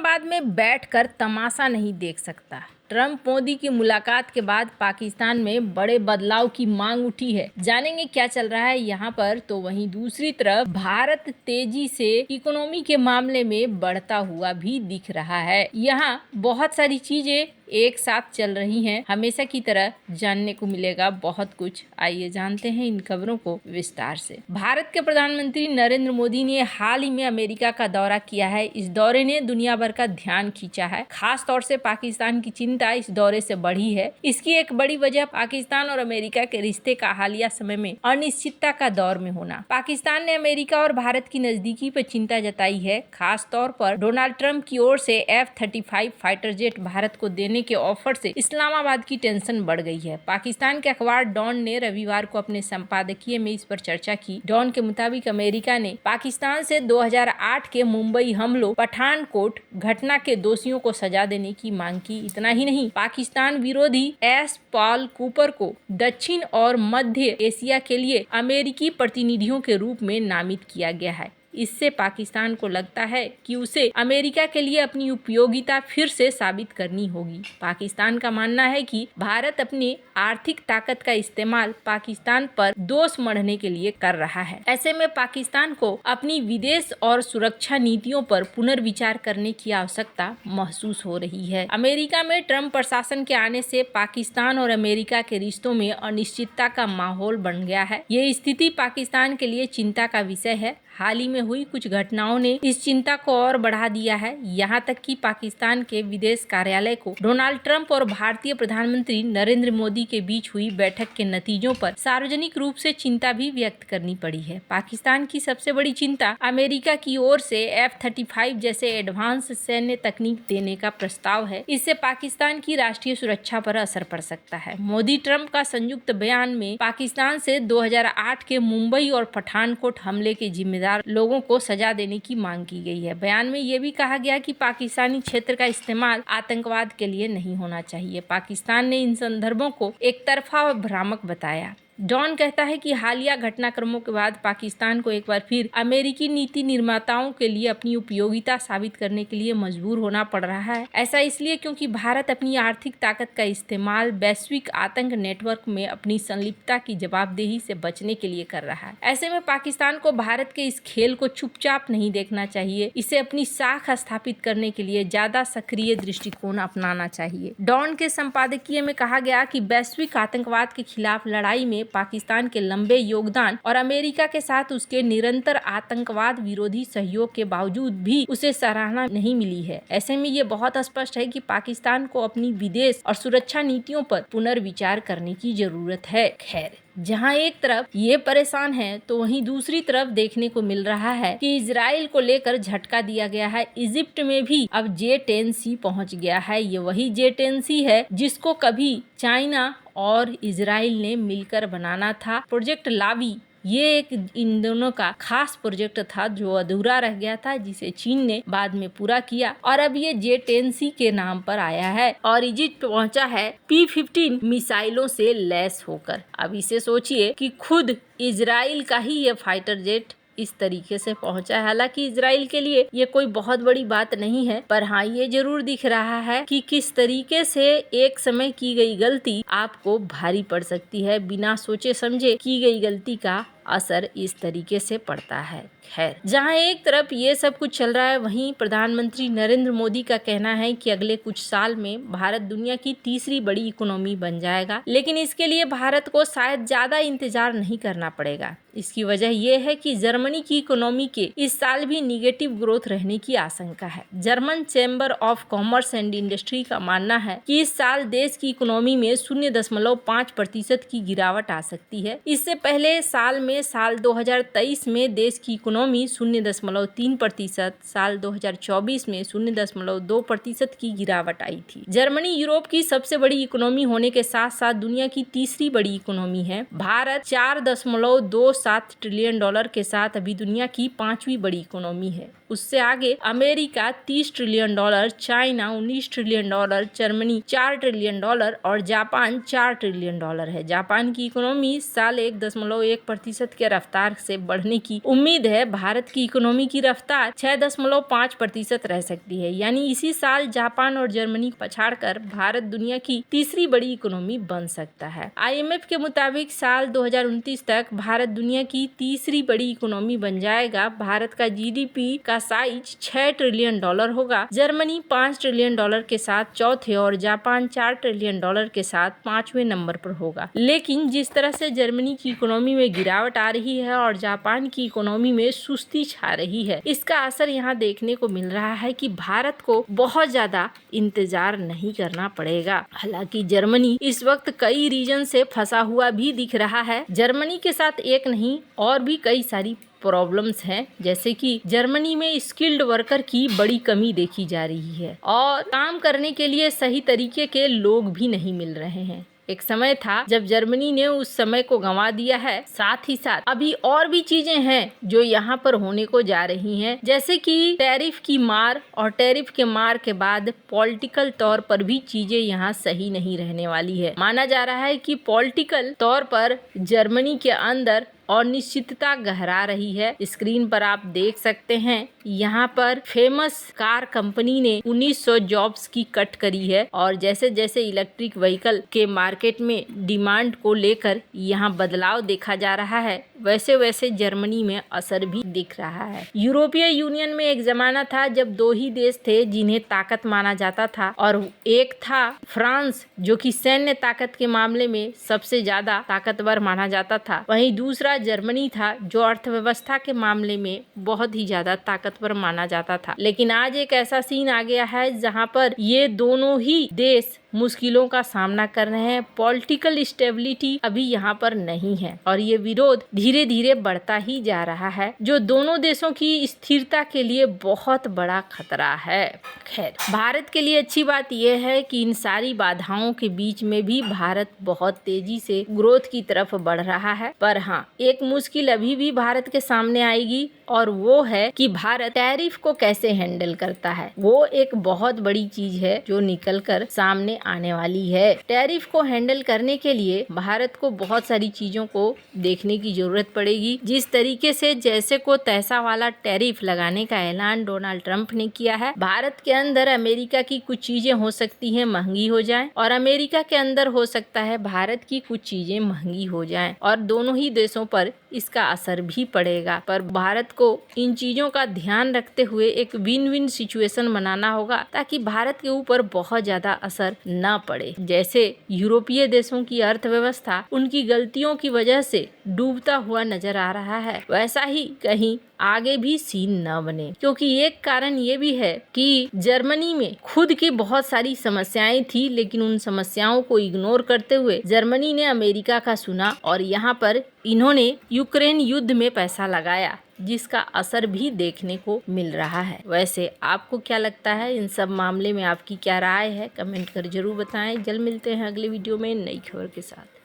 इस्लामाबाद में बैठकर तमाशा नहीं देख सकता। ट्रंप मोदी की मुलाकात के बाद पाकिस्तान में बड़े बदलाव की मांग उठी है। जानेंगे क्या चल रहा है यहाँ पर। तो वहीं दूसरी तरफ भारत तेजी से इकोनॉमी के मामले में बढ़ता हुआ भी दिख रहा है। यहाँ बहुत सारी चीजें एक साथ चल रही हैं। हमेशा की तरह जानने को मिलेगा बहुत कुछ। आइए जानते हैं इन खबरों को विस्तार से। भारत के प्रधानमंत्री नरेंद्र मोदी ने हाल ही में अमेरिका का दौरा किया है। इस दौरे ने दुनिया भर का ध्यान खींचा है। खास तौर से पाकिस्तान की चिंता इस दौरे से बढ़ी है। इसकी एक बड़ी वजह पाकिस्तान और अमेरिका के रिश्ते का हालिया समय में अनिश्चितता का दौर में होना। पाकिस्तान ने अमेरिका और भारत की नजदीकी पर चिंता जताई है। खास तौर पर डोनाल्ड ट्रंप की ओर से F-35 फाइटर जेट भारत को देने के ऑफर से इस्लामाबाद की टेंशन बढ़ गई है। पाकिस्तान के अखबार डॉन ने रविवार को अपने संपादकीय में इस पर चर्चा की। डॉन के मुताबिक अमेरिका ने पाकिस्तान से 2008 के मुंबई हमलों पठानकोट घटना के दोषियों को सजा देने की मांग की। इतना ही नहीं, पाकिस्तान विरोधी एस पॉल कूपर को दक्षिण और मध्य एशिया के लिए अमेरिकी प्रतिनिधियों के रूप में नामित किया गया है। इससे पाकिस्तान को लगता है कि उसे अमेरिका के लिए अपनी उपयोगिता फिर से साबित करनी होगी। पाकिस्तान का मानना है कि भारत अपनी आर्थिक ताकत का इस्तेमाल पाकिस्तान पर दोष मढ़ने के लिए कर रहा है। ऐसे में पाकिस्तान को अपनी विदेश और सुरक्षा नीतियों पर पुनर्विचार करने की आवश्यकता महसूस हो रही है। अमेरिका में ट्रंप प्रशासन के आने से पाकिस्तान और अमेरिका के रिश्तों में अनिश्चितता का माहौल बन गया है। ये स्थिति पाकिस्तान के लिए चिंता का विषय है। हाल ही में हुई कुछ घटनाओं ने इस चिंता को और बढ़ा दिया है। यहाँ तक कि पाकिस्तान के विदेश कार्यालय को डोनाल्ड ट्रंप और भारतीय प्रधानमंत्री नरेंद्र मोदी के बीच हुई बैठक के नतीजों पर सार्वजनिक रूप से चिंता भी व्यक्त करनी पड़ी है। पाकिस्तान की सबसे बड़ी चिंता अमेरिका की ओर से F-35 जैसे एडवांस सैन्य तकनीक देने का प्रस्ताव है। इससे पाकिस्तान की राष्ट्रीय सुरक्षा पर असर पड़ सकता है। मोदी ट्रंप का संयुक्त बयान में पाकिस्तान से 2008 के मुंबई और पठानकोट हमले के जिम्मेदार लोगों को सजा देने की मांग की गई है। बयान में यह भी कहा गया कि पाकिस्तानी क्षेत्र का इस्तेमाल आतंकवाद के लिए नहीं होना चाहिए। पाकिस्तान ने इन संदर्भों को एक तरफा और भ्रामक बताया। डॉन कहता है कि हालिया घटनाक्रमों के बाद पाकिस्तान को एक बार फिर अमेरिकी नीति निर्माताओं के लिए अपनी उपयोगिता साबित करने के लिए मजबूर होना पड़ रहा है। ऐसा इसलिए क्योंकि भारत अपनी आर्थिक ताकत का इस्तेमाल वैश्विक आतंक नेटवर्क में अपनी संलिप्तता की जवाबदेही से बचने के लिए कर रहा है। ऐसे में पाकिस्तान को भारत के इस खेल को चुपचाप नहीं देखना चाहिए। इसे अपनी साख स्थापित करने के लिए ज्यादा सक्रिय दृष्टिकोण अपनाना चाहिए। डॉन के संपादकीय में कहा गया कि वैश्विक आतंकवाद के खिलाफ लड़ाई में पाकिस्तान के लंबे योगदान और अमेरिका के साथ उसके निरंतर आतंकवाद विरोधी सहयोग के बावजूद भी उसे सराहना नहीं मिली है। ऐसे में ये बहुत स्पष्ट है कि पाकिस्तान को अपनी विदेश और सुरक्षा नीतियों पर पुनर्विचार करने की जरूरत है। खैर, जहां एक तरफ ये परेशान है तो वहीं दूसरी तरफ देखने को मिल रहा है कि इजराइल को लेकर झटका दिया गया है। इजिप्ट में भी अब J-10C पहुंच गया है। ये वही J-10C है जिसको कभी चाइना और इजराइल ने मिलकर बनाना था। प्रोजेक्ट लावी ये एक इन दोनों का खास प्रोजेक्ट था जो अधूरा रह गया था, जिसे चीन ने बाद में पूरा किया और अब ये J-10C के नाम पर आया है और इजिप्ट पहुंचा है P-15 मिसाइलों से लैस होकर। अब इसे सोचिए कि खुद इजराइल का ही ये फाइटर जेट इस तरीके से पहुंचा है। हालांकि इजराइल के लिए ये कोई बहुत बड़ी बात नहीं है, पर हाँ ये जरूर दिख रहा है कि किस तरीके से एक समय की गई गलती आपको भारी पड़ सकती है। बिना सोचे समझे की गई गलती का असर इस तरीके से पड़ता है। खैर, जहां एक तरफ ये सब कुछ चल रहा है वहीं प्रधानमंत्री नरेंद्र मोदी का कहना है कि अगले कुछ साल में भारत दुनिया की तीसरी बड़ी इकोनॉमी बन जाएगा, लेकिन इसके लिए भारत को शायद ज्यादा इंतजार नहीं करना पड़ेगा। इसकी वजह यह है कि जर्मनी की इकोनॉमी के इस साल भी निगेटिव ग्रोथ रहने की आशंका है। German chamber of commerce and industry का मानना है कि इस साल देश की इकोनॉमी में 0.5% की गिरावट आ सकती है। इससे पहले साल 2023 में देश की इकोनॉमी 0.3%, साल 2024 में 0.2% की गिरावट आई थी। जर्मनी यूरोप की सबसे बड़ी इकोनॉमी होने के साथ साथ दुनिया की तीसरी बड़ी इकोनॉमी है। भारत $4.27 ट्रिलियन के साथ अभी दुनिया की 5वीं बड़ी इकोनॉमी है। उससे आगे America 30 trillion dollar, China 19 trillion dollar, Germany 4 trillion dollar और जापान 4 ट्रिलियन डॉलर है। जापान की इकोनॉमी साल 1.1% के रफ्तार से बढ़ने की उम्मीद है। भारत की इकोनॉमी की रफ्तार 6.5% रह सकती है। यानी इसी साल जापान और जर्मनी को पछाड़कर भारत दुनिया की तीसरी बड़ी इकोनॉमी बन सकता है। IMF के मुताबिक साल 2029 तक भारत दुनिया की तीसरी बड़ी इकोनॉमी बन जाएगा। भारत का GDP का साइज 6 ट्रिलियन डॉलर होगा। जर्मनी 5 ट्रिलियन डॉलर के साथ चौथे और जापान 4 ट्रिलियन डॉलर के साथ 5वें नंबर पर होगा। लेकिन जिस तरह से जर्मनी की इकोनॉमी में गिरावट आ रही है और जापान की इकोनॉमी में सुस्ती छा रही है, इसका असर यहाँ देखने को मिल रहा है कि भारत को बहुत ज्यादा इंतजार नहीं करना पड़ेगा। हालांकि जर्मनी इस वक्त कई रीजन से फंसा हुआ भी दिख रहा है। जर्मनी के साथ एक नहीं और भी कई सारी प्रॉब्लम्स हैं, जैसे कि जर्मनी में स्किल्ड वर्कर की बड़ी कमी देखी जा रही है और काम करने के लिए सही तरीके के लोग भी नहीं मिल रहे हैं। एक समय था जब जर्मनी ने उस समय को गंवा दिया है। साथ ही साथ अभी और भी चीजें हैं जो यहाँ पर होने को जा रही हैं, जैसे कि टैरिफ की मार, और टैरिफ के मार के बाद पॉलिटिकल तौर पर भी चीजें यहाँ सही नहीं रहने वाली है। माना जा रहा है कि पॉलिटिकल तौर पर जर्मनी के अंदर अनिश्चितता गहरा रही है। स्क्रीन पर आप देख सकते हैं, यहाँ पर फेमस कार कंपनी ने 1900 जॉब्स की कट करी है और जैसे जैसे इलेक्ट्रिक व्हीकल के मार्केट में डिमांड को लेकर यहाँ बदलाव देखा जा रहा है, वैसे वैसे जर्मनी में असर भी दिख रहा है। यूरोपीय यूनियन में एक जमाना था जब 2 ही देश थे जिन्हें ताकत माना जाता था, और एक था फ्रांस जो कि सैन्य ताकत के मामले में सबसे ज्यादा ताकतवर माना जाता था। वहीं दूसरा जर्मनी था जो अर्थव्यवस्था के मामले में बहुत ही ज्यादा ताकतवर माना जाता था। लेकिन आज एक ऐसा सीन आ गया है जहां पर ये दोनों ही देश मुश्किलों का सामना कर रहे हैं। पॉलिटिकल स्टेबिलिटी अभी यहाँ पर नहीं है और ये विरोध धीरे धीरे बढ़ता ही जा रहा है, जो दोनों देशों की स्थिरता के लिए बहुत बड़ा खतरा है। खैर, भारत के लिए अच्छी बात यह है कि इन सारी बाधाओं के बीच में भी भारत बहुत तेजी से ग्रोथ की तरफ बढ़ रहा है। पर हाँ, एक मुश्किल अभी भी भारत के सामने आएगी और वो है कि भारत टैरिफ को कैसे हैंडल करता है। वो एक बहुत बड़ी चीज है जो निकल कर सामने आने वाली है। टैरिफ को हैंडल करने के लिए भारत को बहुत सारी चीजों को देखने की जरूरत पड़ेगी। जिस तरीके से जैसे को तैसा वाला टैरिफ लगाने का ऐलान डोनाल्ड ट्रंप ने किया है, भारत के अंदर अमेरिका की कुछ चीजें हो सकती हैं महंगी हो जाएं और अमेरिका के अंदर हो सकता है भारत की कुछ चीजें महंगी हो जाएं और दोनों ही देशों पर इसका असर भी पड़ेगा। पर भारत को इन चीजों का ध्यान रखते हुए एक विन विन सिचुएशन बनाना होगा ताकि भारत के ऊपर बहुत ज्यादा असर न पड़े। जैसे यूरोपीय देशों की अर्थव्यवस्था उनकी गलतियों की वजह से डूबता हुआ नजर आ रहा है, वैसा ही कहीं आगे भी सीन न बने। क्योंकि एक कारण ये भी है कि जर्मनी में खुद की बहुत सारी समस्याएं थी, लेकिन उन समस्याओं को इग्नोर करते हुए जर्मनी ने अमेरिका का सुना और यहाँ पर इन्होंने यूक्रेन युद्ध में पैसा लगाया, जिसका असर भी देखने को मिल रहा है। वैसे आपको क्या लगता है, इन सब मामले में आपकी क्या राय है? कमेंट कर जरूर बताएं। जल्द मिलते हैं अगले वीडियो में नई खबर के साथ।